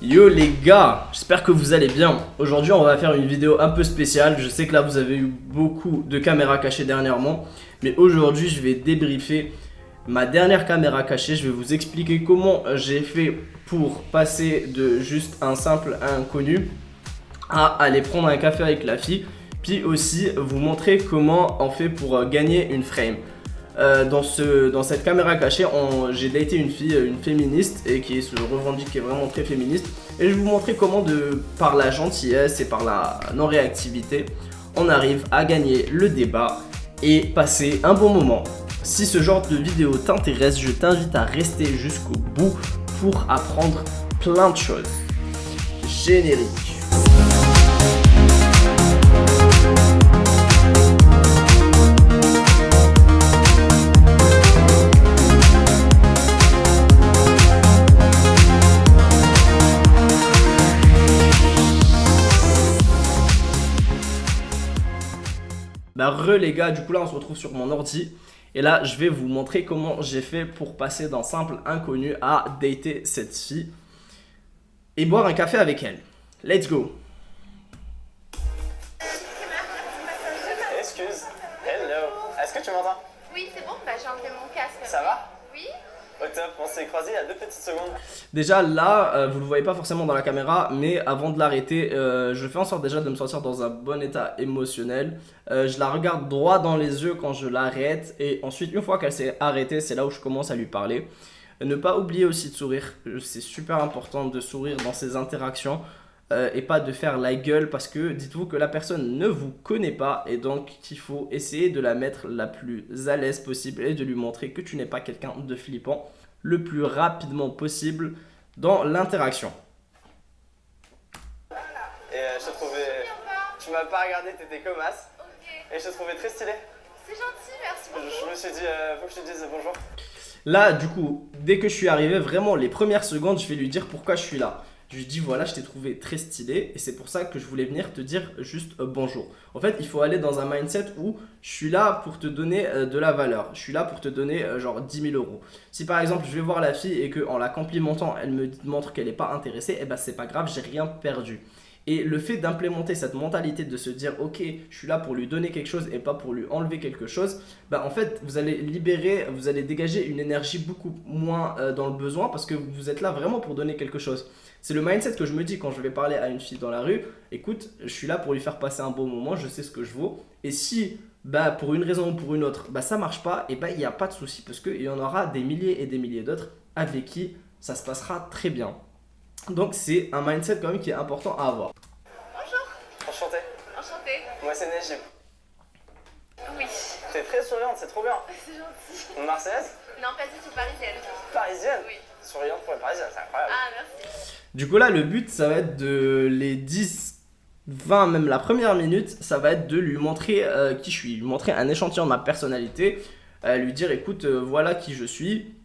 Yo les gars, j'espère que vous allez bien. Aujourd'hui on va faire une vidéo un peu spéciale. Je sais que là vous avez eu beaucoup de caméras cachées dernièrement, mais aujourd'hui je vais débriefer ma dernière caméra cachée. Je vais vous expliquer comment j'ai fait pour passer de juste un simple inconnu à aller prendre un café avec la fille. Puis aussi vous montrer comment on fait pour gagner une frame. Dans cette caméra cachée, j'ai daté une fille, une féministe, et qui se revendique, qui est vraiment très féministe. Et je vais vous montrer comment, par la gentillesse et par la non-réactivité, on arrive à gagner le débat et passer un bon moment. Si ce genre de vidéo t'intéresse, je t'invite à rester jusqu'au bout pour apprendre plein de choses. Générique. Les gars, du coup là on se retrouve sur mon ordi et là je vais vous montrer comment j'ai fait pour passer d'un simple inconnu à dater cette fille et boire un café avec elle. Let's go. Excuse, hello, est-ce que tu m'entends? Oui, c'est bon, j'ai enlevé mon casque. Ça va? Oui. Au top, on s'est croisés il y a 2 petites secondes. Déjà là, vous le voyez pas forcément dans la caméra, mais avant de l'arrêter, je fais en sorte déjà de me sentir dans un bon état émotionnel. Je la regarde droit dans les yeux quand je l'arrête, et ensuite une fois qu'elle s'est arrêtée, c'est là où je commence à lui parler. Ne pas oublier aussi de sourire, c'est super important de sourire dans ces interactions. Et pas de faire la gueule, parce que dites-vous que la personne ne vous connaît pas, et donc il faut essayer de la mettre la plus à l'aise possible et de lui montrer que tu n'es pas quelqu'un de flippant le plus rapidement possible dans l'interaction. Et je te trouvais... Tu m'as pas regardé, t'étais comme as. Ok. Et je te trouvais très stylé. C'est gentil, merci beaucoup. Je me suis dit, faut que je te dise bonjour. Là du coup, dès que je suis arrivé, vraiment les premières secondes, je vais lui dire pourquoi je suis là. Je lui dis voilà, je t'ai trouvé très stylé et c'est pour ça que je voulais venir te dire juste bonjour. En fait, il faut aller dans un mindset où je suis là pour te donner de la valeur. Je suis là pour te donner genre 10 000 euros. Si par exemple je vais voir la fille et qu'en la complimentant, elle me montre qu'elle n'est pas intéressée, et ben c'est pas grave, j'ai rien perdu. Et le fait d'implémenter cette mentalité de se dire ok, je suis là pour lui donner quelque chose et pas pour lui enlever quelque chose, en fait vous allez libérer, vous allez dégager une énergie beaucoup moins dans le besoin, parce que vous êtes là vraiment pour donner quelque chose. C'est le mindset que je me dis quand je vais parler à une fille dans la rue. Écoute, je suis là pour lui faire passer un bon moment, je sais ce que je vaux. Et si pour une raison ou pour une autre, ça marche pas, et il n'y a pas de souci, parce qu'il y en aura des milliers et des milliers d'autres avec qui ça se passera très bien. Donc c'est un mindset quand même qui est important à avoir. Bonjour. Enchanté. Enchantée. Moi c'est Nejib. Oui. T'es très souriante, c'est trop bien. C'est gentil. Marseillaise? Non, pas du tout parisienne. Parisienne? Oui. Souriante pour une parisienne, c'est incroyable. Ah, merci. Du coup là le but ça va être de les 10, 20, même la première minute, ça va être de lui montrer qui je suis, lui montrer un échantillon de ma personnalité, lui dire écoute voilà qui je suis,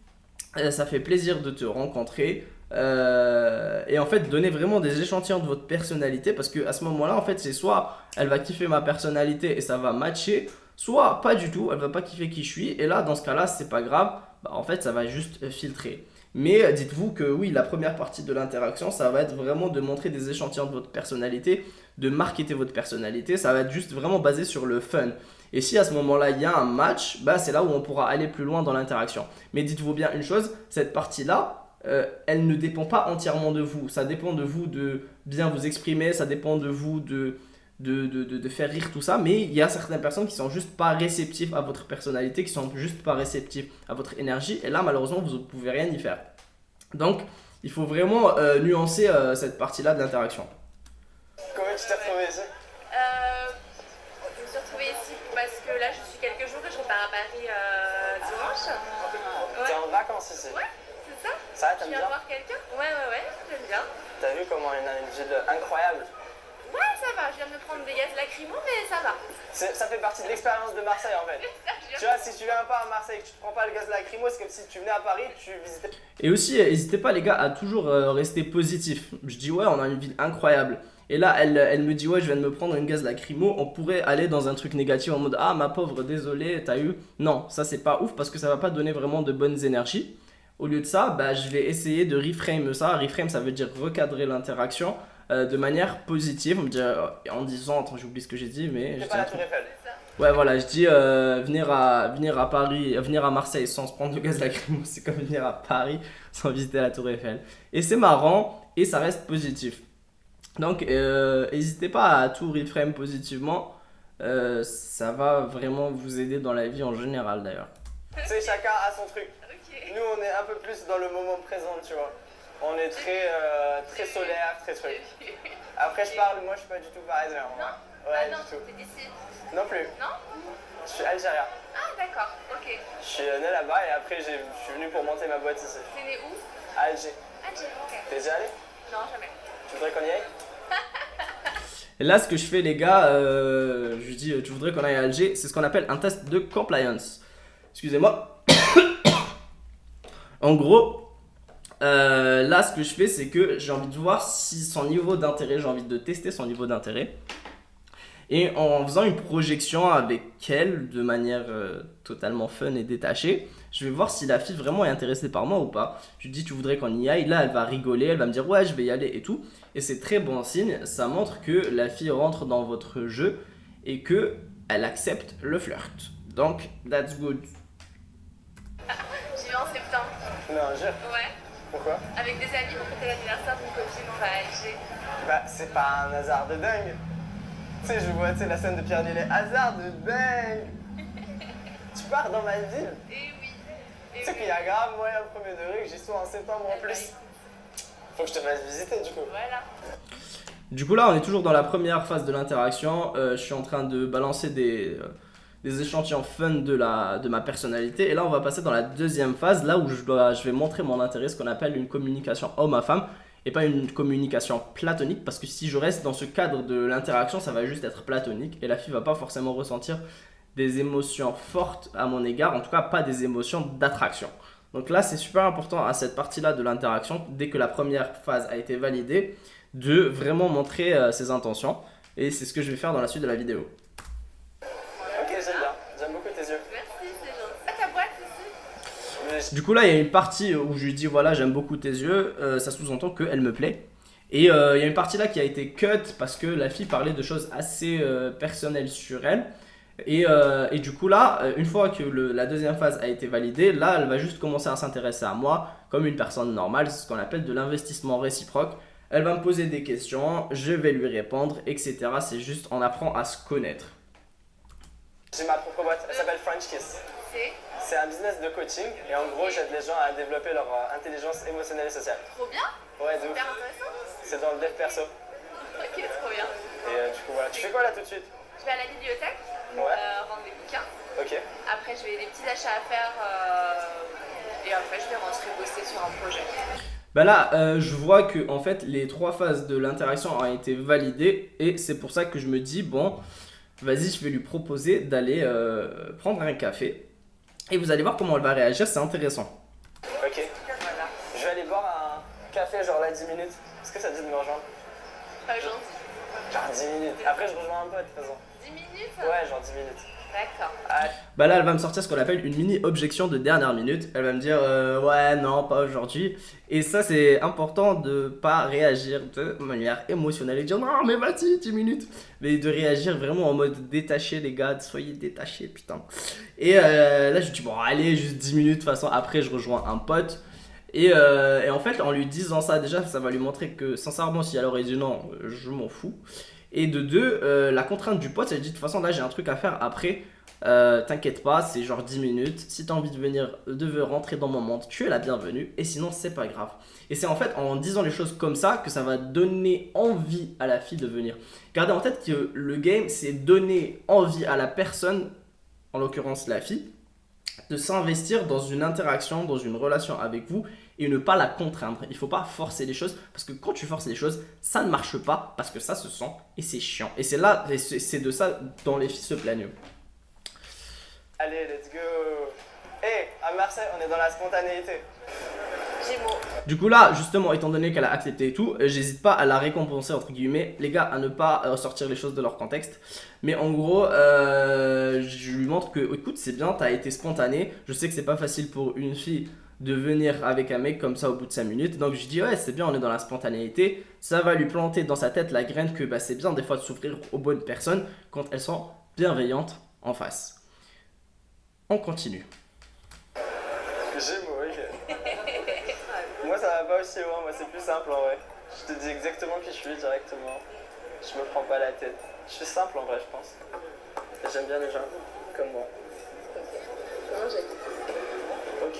ça fait plaisir de te rencontrer. Et en fait donner vraiment des échantillons de votre personnalité, parce que à ce moment là en fait c'est soit elle va kiffer ma personnalité et ça va matcher, soit pas du tout, elle va pas kiffer qui je suis, et là dans ce cas là c'est pas grave, en fait ça va juste filtrer. Mais dites-vous que oui, la première partie de l'interaction, ça va être vraiment de montrer des échantillons de votre personnalité, de marketer votre personnalité. Ça va être juste vraiment basé sur le fun. Et si à ce moment-là, il y a un match, c'est là où on pourra aller plus loin dans l'interaction. Mais dites-vous bien une chose, cette partie-là, elle ne dépend pas entièrement de vous. Ça dépend de vous de bien vous exprimer, ça dépend de vous de faire rire, tout ça. Mais il y a certaines personnes qui sont juste pas réceptives à votre personnalité, qui sont juste pas réceptives à votre énergie, et là malheureusement vous ne pouvez rien y faire. Donc il faut vraiment nuancer cette partie là de l'interaction. Comment tu t'es retrouvé ici? Je me suis retrouvée ici parce que là, je suis quelques jours et je repars à Paris dimanche. T'es en vacances ici? Ouais, c'est ça. Ça va, Tu t'aimes viens bien? voir quelqu'un? Ouais, j'aime bien. T'as vu comment il y a une ville incroyable? Ouais, ça va. Je viens de me prendre des gaz lacrymaux, mais ça va. Ça fait partie de l'expérience de Marseille en fait. Tu vois, si tu viens pas à Marseille et que tu te prends pas le gaz lacrymo, c'est comme si tu venais à Paris, tu visitais. Et aussi, n'hésitez pas les gars à toujours rester positif. Je dis ouais, on a une ville incroyable. Et là, elle me dit ouais, je viens de me prendre une gaz lacrymo. On pourrait aller dans un truc négatif en mode ah ma pauvre, désolé, t'as eu. Non, ça c'est pas ouf, parce que ça va pas donner vraiment de bonnes énergies. Au lieu de ça, bah, je vais essayer de reframe ça. Reframe, ça veut dire recadrer l'interaction de manière positive. En disant, attends, j'oublie ce que j'ai dit, mais je C'est dis pas un la truc. Tour Eiffel. Ouais, voilà, je dis venir à Paris, venir à Marseille sans se prendre de gaz lacrymo, c'est comme venir à Paris sans visiter la Tour Eiffel. Et c'est marrant et ça reste positif. Donc, n'hésitez pas à tout reframe positivement. Ça va vraiment vous aider dans la vie en général d'ailleurs. Tu sais, chacun a son truc. Ok. Nous, on est un peu plus dans le moment présent, tu vois. On est très solaire, très truc. Après, moi, je suis pas du tout parisien. Non. Ouais, Ah non, du tout. t'es d'ici. Non plus. Non. Je suis algérien. Ah d'accord, ok. Je suis né là-bas et après, je suis venu pour monter ma boîte ici. T'es né où? À Alger. Alger, ok. T'es déjà allé? Non, jamais. Tu voudrais qu'on y aille? Et là, ce que je fais, les gars, je dis, tu voudrais qu'on aille à Alger, c'est ce qu'on appelle un test de compliance. Excusez-moi. En gros, là, ce que je fais, c'est que j'ai envie de voir si son niveau d'intérêt, j'ai envie de tester son niveau d'intérêt. Et en faisant une projection avec elle de manière totalement fun et détachée, je vais voir si la fille vraiment est intéressée par moi ou pas. Je lui dis, tu voudrais qu'on y aille? Là, elle va rigoler, elle va me dire, ouais, je vais y aller et tout. Et c'est très bon signe, ça montre que la fille rentre dans votre jeu et que elle accepte le flirt. Donc, that's good. J'y vais en septembre. Non, jure. Ouais. Pourquoi? Avec des amis, on fêtait l'anniversaire d'une copine, on va à Alger. Bah, c'est pas un hasard de dingue. Tu sais, je vois la scène de Pierre Ninet. Hasard de dingue. Tu pars dans ma ville. Eh oui. Tu sais qu'il y a grave moyen au premier degré que j'y sois en septembre en plus. Faut que je te fasse visiter du coup. Voilà. Du coup, là, on est toujours dans la première phase de l'interaction. Je suis en train de balancer des échantillons fun de ma personnalité. Et là, on va passer dans la deuxième phase, là où je vais montrer mon intérêt, ce qu'on appelle une communication homme à femme. Et pas une communication platonique, parce que si je reste dans ce cadre de l'interaction, ça va juste être platonique. Et la fille va pas forcément ressentir des émotions fortes à mon égard, en tout cas pas des émotions d'attraction. Donc là, c'est super important à cette partie-là de l'interaction, dès que la première phase a été validée, de vraiment montrer ses intentions. Et c'est ce que je vais faire dans la suite de la vidéo. Ok, j'aime bien. J'aime beaucoup tes yeux. Merci, c'est gentil. Ah, ta boîte ici? Mais Du coup là, il y a une partie où je lui dis voilà, j'aime beaucoup tes yeux, ça sous-entend qu'elle me plaît. Et il y a une partie là qui a été cut parce que la fille parlait de choses assez personnelles sur elle. Et du coup là, une fois que la deuxième phase a été validée, là elle va juste commencer à s'intéresser à moi comme une personne normale, c'est ce qu'on appelle de l'investissement réciproque. Elle va me poser des questions, je vais lui répondre, etc. C'est juste, on apprend à se connaître. j'ai ma propre boîte. Elle s'appelle French Kiss. C'est un business de coaching et en gros, j'aide les gens à développer leur intelligence émotionnelle et sociale. Trop bien. Ouais, de ouf. Super intéressant. C'est dans le dev perso. Ok, trop bien. Et du coup, voilà. Tu fais quoi là tout de suite? Je vais à la bibliothèque, Ouais. rendre des bouquins. Ok. Après, je vais des petits achats à faire. Et après, je vais rentrer bosser sur un projet. Bah là, je vois que en fait, les trois phases de l'interaction ont été validées et c'est pour ça que je me dis bon, vas-y, je vais lui proposer d'aller prendre un café et vous allez voir comment elle va réagir, c'est intéressant. Ok. Voilà. Je vais aller boire un café genre là 10 minutes. Est-ce que ça te dit de me rejoindre? Pas gentil. Genre 10 minutes. Après, je rejoins un pote, de toute façon. 10 minutes? Ouais, genre 10 minutes. D'accord. Ah, Bah là, elle va me sortir ce qu'on appelle une mini objection de dernière minute. Elle va me dire ouais, non, pas aujourd'hui. Et ça, c'est important de pas réagir de manière émotionnelle et dire non, mais vas-y, 10 minutes. Mais de réagir vraiment en mode détaché, les gars, soyez détachés, putain. Et là, je dis bon, allez, juste 10 minutes. De toute façon, après, je rejoins un pote. Et en fait, en lui disant ça, déjà, ça va lui montrer que sincèrement, si elle aurait dit non, je m'en fous. Et de deux, la contrainte du pote, elle dit de toute façon, là, j'ai un truc à faire après. T'inquiète pas, c'est genre 10 minutes. Si t'as envie de rentrer dans mon monde, tu es la bienvenue. Et sinon, c'est pas grave. Et c'est en fait en disant les choses comme ça que ça va donner envie à la fille de venir. Gardez en tête que le game, c'est donner envie à la personne, en l'occurrence la fille, de s'investir dans une interaction, dans une relation avec vous et ne pas la contraindre. Il ne faut pas forcer les choses parce que quand tu forces les choses, ça ne marche pas parce que ça se sent et c'est chiant. Et c'est là, c'est de ça dont les filles se plaignent. allez, let's go. Hey, à Marseille, on est dans la spontanéité. Gémeaux. Du coup là, justement, étant donné qu'elle a accepté et tout, j'hésite pas à la récompenser entre guillemets, les gars, à ne pas sortir les choses de leur contexte. Mais en gros, je lui montre que, écoute, c'est bien, t'as été spontané. Je sais que c'est pas facile pour une fille de venir avec un mec comme ça au bout de 5 minutes. Donc je dis ouais c'est bien, on est dans la spontanéité, ça va lui planter dans sa tête la graine que bah, c'est bien des fois de s'ouvrir aux bonnes personnes quand elles sont bienveillantes en face. On continue. Gémeaux, ok. Moi ça va pas aussi loin, moi c'est plus simple en vrai. Je te dis exactement qui je suis directement. Je me prends pas la tête. Je suis simple en vrai je pense. J'aime bien les gens comme moi. Comment j'ai Ok.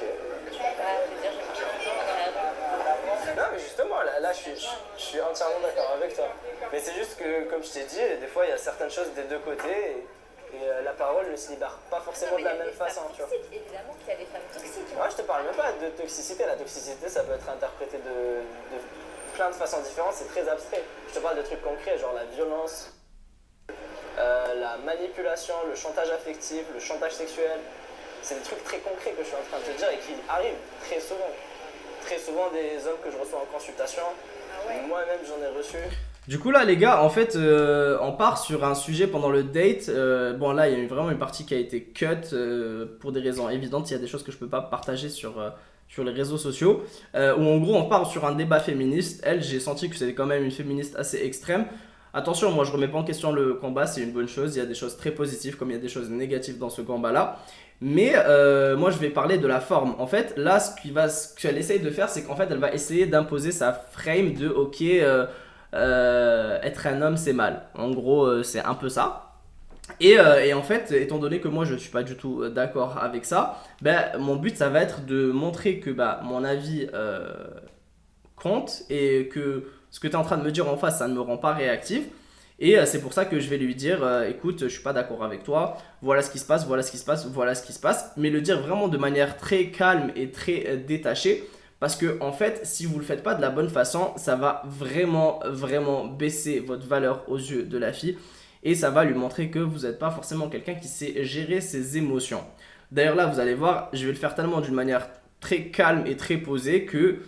Je peux pas te dire, je marche tout le temps dans la rue. Non mais justement là je suis entièrement d'accord avec toi. Mais c'est juste que comme je t'ai dit, des fois il y a certaines choses des deux côtés et la parole ne se libère pas forcément de la même façon. Tu vois. Évidemment qu'il y a des femmes toxiques. Moi je te parle même pas de toxicité. La toxicité ça peut être interprété de plein de façons différentes, c'est très abstrait. Je te parle de trucs concrets, genre la violence, la manipulation, le chantage affectif, le chantage sexuel. C'est des trucs très concrets que je suis en train de te dire et qui arrivent très souvent. Très souvent des hommes que je reçois en consultation, moi-même j'en ai reçu. Du coup là les gars, en fait on part sur un sujet pendant le date. Bon là il y a vraiment une partie qui a été cut pour des raisons évidentes. Il y a des choses que je peux pas partager sur les réseaux sociaux. Où en gros on part sur un débat féministe. Elle, j'ai senti que c'était quand même une féministe assez extrême. Attention, moi je remets pas en question le combat, c'est une bonne chose. Il y a des choses très positives comme il y a des choses négatives dans ce combat là. Mais moi je vais parler de la forme. En fait là ce qu'elle essaye de faire, c'est qu'en fait elle va essayer d'imposer sa frame de ok être un homme c'est mal. En gros c'est un peu ça. Et en fait étant donné que moi je suis pas du tout d'accord avec ça, ben, mon but ça va être de montrer que bah, mon avis compte et que ce que tu es en train de me dire en face ça ne me rend pas réactif. Et c'est pour ça que je vais lui dire écoute, je suis pas d'accord avec toi, voilà ce qui se passe, voilà ce qui se passe, voilà ce qui se passe. Mais le dire vraiment de manière très calme et très détachée. Parce que en fait, si vous le faites pas de la bonne façon, ça va vraiment, vraiment baisser votre valeur aux yeux de la fille. Et ça va lui montrer que vous n'êtes pas forcément quelqu'un qui sait gérer ses émotions. D'ailleurs là, vous allez voir, je vais le faire tellement d'une manière très calme et très posée que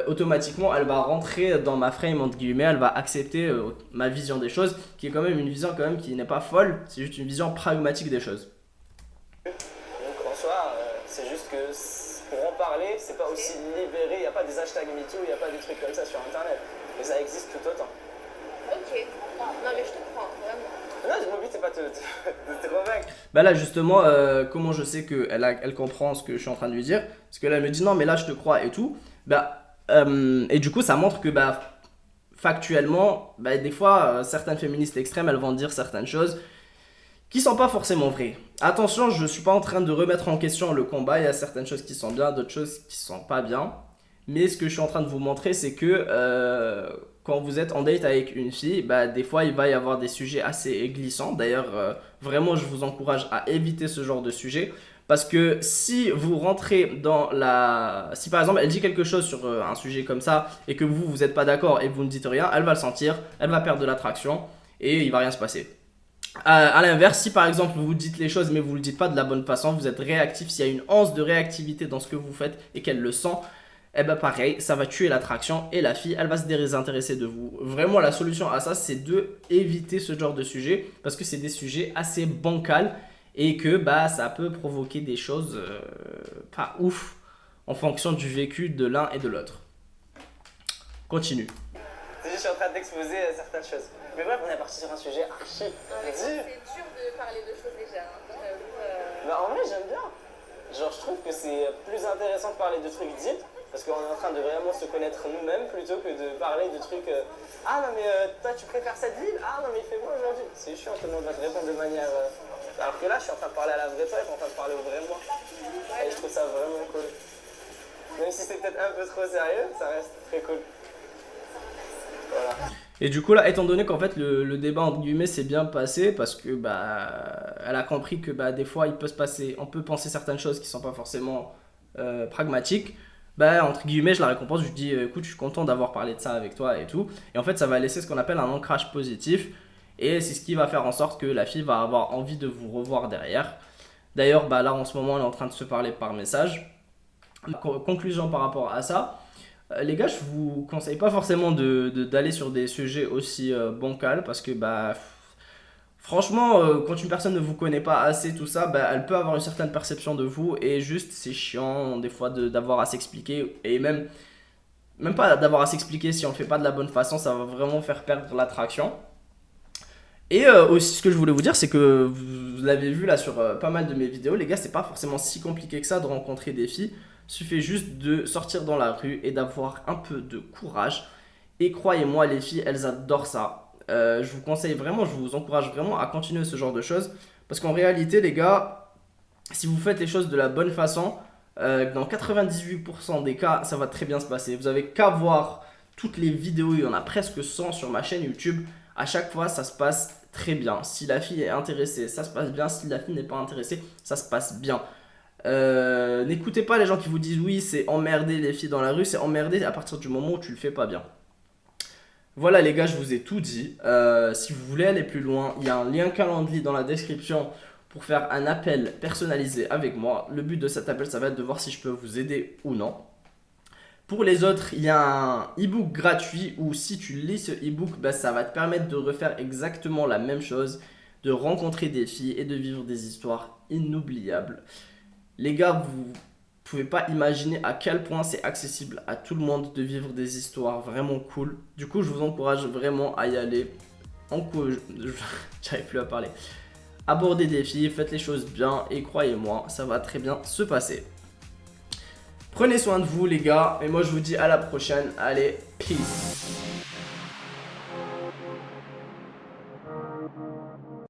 automatiquement elle va rentrer dans ma frame entre guillemets, elle va accepter ma vision des choses qui est quand même une vision quand même qui n'est pas folle, c'est juste une vision pragmatique des choses. Donc en soi, c'est juste que pour en parler, c'est pas aussi libéré, il n'y a pas des hashtags MeToo, il n'y a pas des trucs comme ça sur internet, mais ça existe tout autant. Ok, non mais je te crois, vraiment. Non, mon but c'est pas de te convaincre. Bah là justement, comment je sais qu'elle elle comprend ce que je suis en train de lui dire, parce que là elle me dit non mais là je te crois et tout. Bah, et du coup ça montre que bah, factuellement, bah, des fois certaines féministes extrêmes elles vont dire certaines choses qui sont pas forcément vraies. Attention, je suis pas en train de remettre en question le combat, il y a certaines choses qui sont bien, d'autres choses qui sont pas bien. Mais ce que je suis en train de vous montrer c'est que quand vous êtes en date avec une fille, bah, des fois il va y avoir des sujets assez glissants. D'ailleurs vraiment je vous encourage à éviter ce genre de sujet. Parce que si vous rentrez dans la... Si par exemple elle dit quelque chose sur un sujet comme ça et que vous n'êtes pas d'accord et que vous ne dites rien, elle va le sentir, elle va perdre de l'attraction et il va rien se passer. À l'inverse, si par exemple vous dites les choses mais vous ne le dites pas de la bonne façon, vous êtes réactif, s'il y a une once de réactivité dans ce que vous faites et qu'elle le sent, eh ben pareil, ça va tuer l'attraction et la fille, elle va se désintéresser de vous. Vraiment la solution à ça, c'est de éviter ce genre de sujet parce que c'est des sujets assez bancals. Et que bah, ça peut provoquer des choses pas ouf en fonction du vécu de l'un et de l'autre. Continue. C'est juste, je suis en train d'exposer certaines choses. Mais bref, on est parti sur un sujet archi dur. C'est dur de parler de choses légères, hein, je t'avoue. Bah, en vrai, j'aime bien. Genre, je trouve que c'est plus intéressant de parler de trucs deep parce qu'on est en train de vraiment se connaître nous-mêmes plutôt que de parler de trucs ah non, mais toi, tu préfères cette ville? Ah non, mais il fait beau aujourd'hui. C'est chiant, tout le monde va te répondre de manière. Alors que là, je suis en train de parler à la vraie toi et en train de parler au vrai moi. Et je trouve ça vraiment cool. Même si c'est peut-être un peu trop sérieux, ça reste très cool. Voilà. Et du coup là, étant donné qu'en fait le débat entre guillemets s'est bien passé parce que bah elle a compris que bah des fois il peut se passer, on peut penser certaines choses qui sont pas forcément pragmatiques. Bah entre guillemets je la récompense, je lui dis écoute je suis content d'avoir parlé de ça avec toi et tout. Et en fait ça va laisser ce qu'on appelle un ancrage positif. Et c'est ce qui va faire en sorte que la fille va avoir envie de vous revoir derrière. D'ailleurs, bah là en ce moment, on est en train de se parler par message. Conclusion par rapport à ça. Les gars, je vous conseille pas forcément d'aller sur des sujets aussi bancals parce que bah Franchement, quand une personne ne vous connaît pas assez, tout ça, bah, elle peut avoir une certaine perception de vous et juste c'est chiant des fois d'avoir à s'expliquer et même pas d'avoir à s'expliquer si on le fait pas de la bonne façon, ça va vraiment faire perdre l'attraction. Et aussi ce que je voulais vous dire, c'est que vous l'avez vu là sur pas mal de mes vidéos, les gars, c'est pas forcément si compliqué que ça de rencontrer des filles. Il suffit juste de sortir dans la rue et d'avoir un peu de courage. Et croyez-moi, les filles, elles adorent ça. Je vous conseille vraiment, je vous encourage vraiment à continuer ce genre de choses. Parce qu'en réalité, les gars, si vous faites les choses de la bonne façon, dans 98% des cas, ça va très bien se passer. Vous avez qu'à voir toutes les vidéos, il y en a presque 100 sur ma chaîne YouTube. À chaque fois, ça se passe très bien. Si la fille est intéressée, ça se passe bien. Si la fille n'est pas intéressée, ça se passe bien. N'écoutez pas les gens qui vous disent oui, c'est emmerder les filles dans la rue. C'est emmerder à partir du moment où tu le fais pas bien. Voilà les gars, je vous ai tout dit. Si vous voulez aller plus loin, il y a un lien Calendly dans la description pour faire un appel personnalisé avec moi. Le but de cet appel, ça va être de voir si je peux vous aider ou non. Pour les autres, il y a un e-book gratuit où si tu lis ce e-book, bah, ça va te permettre de refaire exactement la même chose, de rencontrer des filles et de vivre des histoires inoubliables. Les gars, vous pouvez pas imaginer à quel point c'est accessible à tout le monde de vivre des histoires vraiment cool. Du coup, je vous encourage vraiment à y aller. J'arrive plus à parler. Abordez des filles, faites les choses bien et croyez-moi, ça va très bien se passer. Prenez soin de vous les gars, et moi je vous dis à la prochaine. Allez, peace.